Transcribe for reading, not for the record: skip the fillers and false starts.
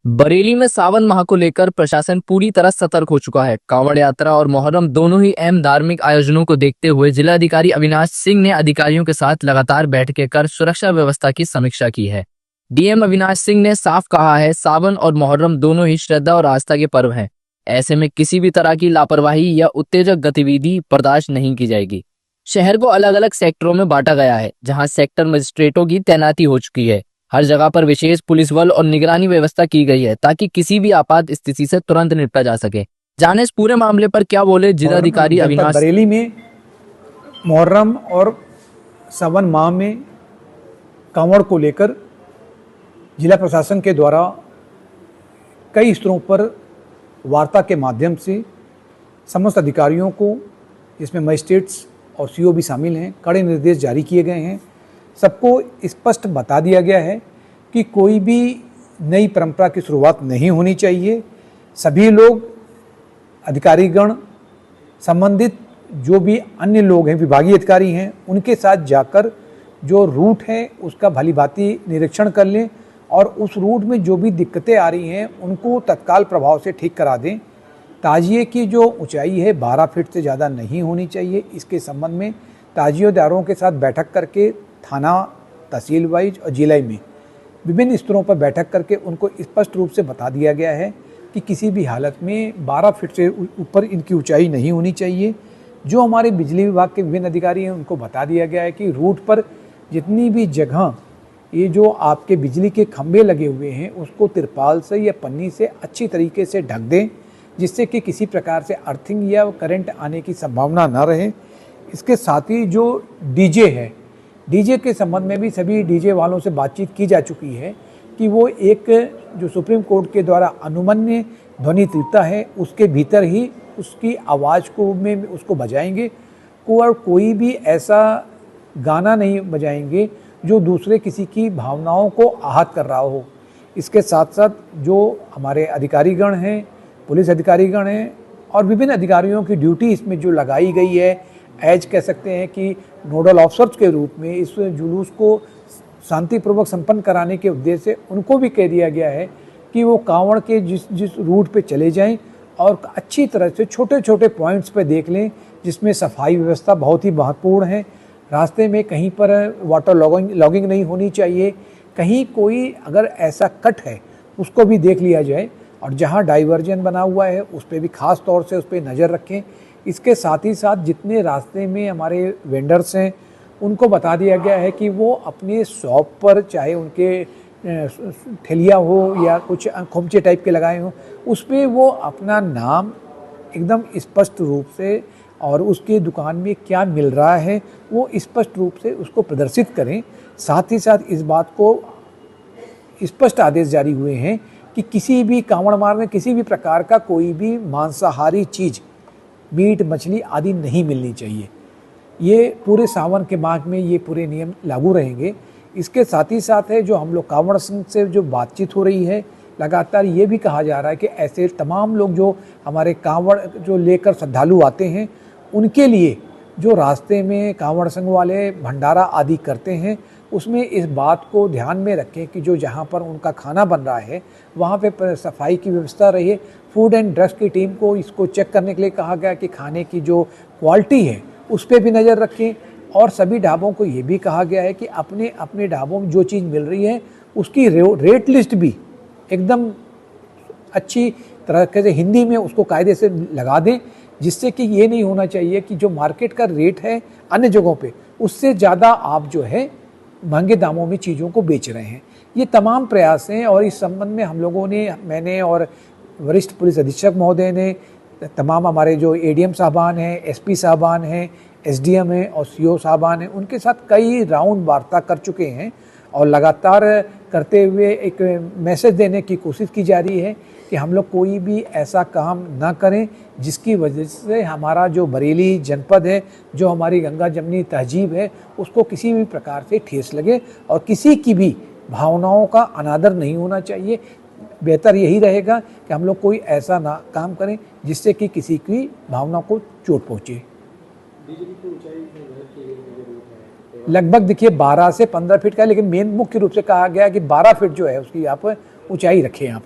बरेली में सावन माह को लेकर प्रशासन पूरी तरह सतर्क हो चुका है। कांवड़ यात्रा और मोहर्रम दोनों ही अहम धार्मिक आयोजनों को देखते हुए जिलाधिकारी अविनाश सिंह ने अधिकारियों के साथ लगातार बैठकें कर सुरक्षा व्यवस्था की समीक्षा की है। डीएम अविनाश सिंह ने साफ कहा है, सावन और मोहर्रम दोनों ही श्रद्धा और आस्था के पर्व हैं। ऐसे में किसी भी तरह की लापरवाही या उत्तेजक गतिविधि बर्दाश्त नहीं की जाएगी। शहर को अलग अलग सेक्टरों में बांटा गया है, जहां सेक्टर मजिस्ट्रेटों की तैनाती हो चुकी है। हर जगह पर विशेष पुलिस बल और निगरानी व्यवस्था की गई है, ताकि किसी भी आपात स्थिति से तुरंत निपटा जा सके। जाने इस पूरे मामले पर क्या बोले जिलाधिकारी अविनाश। बरेली में मुहर्रम और सावन माह में कांवड़ को लेकर जिला प्रशासन के द्वारा कई स्तरों पर वार्ता के माध्यम से समस्त अधिकारियों को, जिसमें मजिस्ट्रेट्स और सीओ भी शामिल हैं, कड़े निर्देश जारी किए गए हैं। सबको स्पष्ट बता दिया गया है कि कोई भी नई परंपरा की शुरुआत नहीं होनी चाहिए। सभी लोग, अधिकारीगण, संबंधित जो भी अन्य लोग हैं, विभागीय अधिकारी हैं, उनके साथ जाकर जो रूट है उसका भलीभांति निरीक्षण कर लें और उस रूट में जो भी दिक्कतें आ रही हैं उनको तत्काल प्रभाव से ठीक करा दें। ताजिए की जो ऊंचाई है 12 फीट से ज़्यादा नहीं होनी चाहिए। इसके संबंध में ताजिएदारों के साथ बैठक करके थाना, तहसील वाइज और जिले में विभिन्न स्तरों पर बैठक करके उनको स्पष्ट रूप से बता दिया गया है कि किसी भी हालत में 12 फीट से ऊपर इनकी ऊंचाई नहीं होनी चाहिए। जो हमारे बिजली विभाग के विभिन्न अधिकारी हैं उनको बता दिया गया है कि रूट पर जितनी भी जगह ये जो आपके बिजली के खंभे लगे हुए हैं उसको तिरपाल से या पन्नी से अच्छी तरीके से ढक दें, जिससे कि किसी प्रकार से अर्थिंग या करंट आने की संभावना न रहे। इसके साथ ही जो डीजे है, डीजे के संबंध में भी सभी डीजे वालों से बातचीत की जा चुकी है कि वो एक जो सुप्रीम कोर्ट के द्वारा अनुमन्य ध्वनि तीव्रता है उसके भीतर ही उसकी आवाज़ को में उसको बजाएंगे। और कोई भी ऐसा गाना नहीं बजाएंगे जो दूसरे किसी की भावनाओं को आहत कर रहा हो। इसके साथ साथ जो हमारे अधिकारीगण हैं, पुलिस अधिकारीगण हैं और विभिन्न अधिकारियों की ड्यूटी इसमें जो लगाई गई है, एज कह सकते हैं कि नोडल ऑफिसर्स के रूप में इस जुलूस को शांतिपूर्वक संपन्न कराने के उद्देश्य से उनको भी कह दिया गया है कि वो कांवड़ के जिस रूट पे चले जाएं और अच्छी तरह से छोटे छोटे पॉइंट्स पे देख लें, जिसमें सफाई व्यवस्था बहुत ही महत्वपूर्ण है। रास्ते में कहीं पर वाटर लॉगिंग नहीं होनी चाहिए। कहीं कोई अगर ऐसा कट है उसको भी देख लिया जाए और जहाँ डाइवर्जन बना हुआ है उस पर भी खास तौर से उस पर नज़र रखें। इसके साथ ही साथ जितने रास्ते में हमारे वेंडर्स हैं उनको बता दिया गया है कि वो अपने शॉप पर, चाहे उनके ठेलिया हो या कुछ खोमचे टाइप के लगाए हों, उस पर वो अपना नाम एकदम स्पष्ट रूप से और उसके दुकान में क्या मिल रहा है वो स्पष्ट रूप से उसको प्रदर्शित करें। साथ ही साथ इस बात को स्पष्ट आदेश जारी हुए हैं कि किसी भी कांवड़ मार्ग में किसी भी प्रकार का कोई भी मांसाहारी चीज़, मीट, मछली आदि नहीं मिलनी चाहिए। ये पूरे सावन के माह में ये पूरे नियम लागू रहेंगे। इसके साथ ही साथ है जो हम लोग कांवड़ संघ से जो बातचीत हो रही है, लगातार ये भी कहा जा रहा है कि ऐसे तमाम लोग जो हमारे कांवड़ जो लेकर श्रद्धालु आते हैं उनके लिए जो रास्ते में कांवड़ संघ वाले भंडारा आदि करते हैं उसमें इस बात को ध्यान में रखें कि जो जहाँ पर उनका खाना बन रहा है वहाँ पे सफाई की व्यवस्था रही। फूड एंड ड्रग्स की टीम को इसको चेक करने के लिए कहा गया कि खाने की जो क्वालिटी है उस पर भी नज़र रखें। और सभी ढाबों को ये भी कहा गया है कि अपने अपने ढाबों में जो चीज़ मिल रही है उसकी रेट लिस्ट भी एकदम अच्छी तरह से हिंदी में उसको कायदे से लगा दें, जिससे कि ये नहीं होना चाहिए कि जो मार्केट का रेट है अन्य जगहों पे उससे ज़्यादा आप जो है महंगे दामों में चीज़ों को बेच रहे हैं। ये तमाम प्रयास हैं और इस संबंध में हम लोगों ने, मैंने और वरिष्ठ पुलिस अधीक्षक महोदय ने, तमाम हमारे जो एडीएम साहबान हैं, एसपी साहबान हैं, एसडीएम हैं और सीओ साहबान हैं, उनके साथ कई राउंड वार्ता कर चुके हैं और लगातार करते हुए एक मैसेज देने की कोशिश की जा रही है कि हम लोग कोई भी ऐसा काम ना करें जिसकी वजह से हमारा जो बरेली जनपद है, जो हमारी गंगा जमनी तहजीब है, उसको किसी भी प्रकार से ठेस लगे और किसी की भी भावनाओं का अनादर नहीं होना चाहिए। बेहतर यही रहेगा कि हम लोग कोई ऐसा ना काम करें जिससे कि किसी की भावना को चोट पहुँचे। लगभग देखिए 12 से 15 फीट का है, लेकिन मेन मुख्य रूप से कहा गया कि 12 फीट जो है उसकी आप ऊंचाई रखें आप।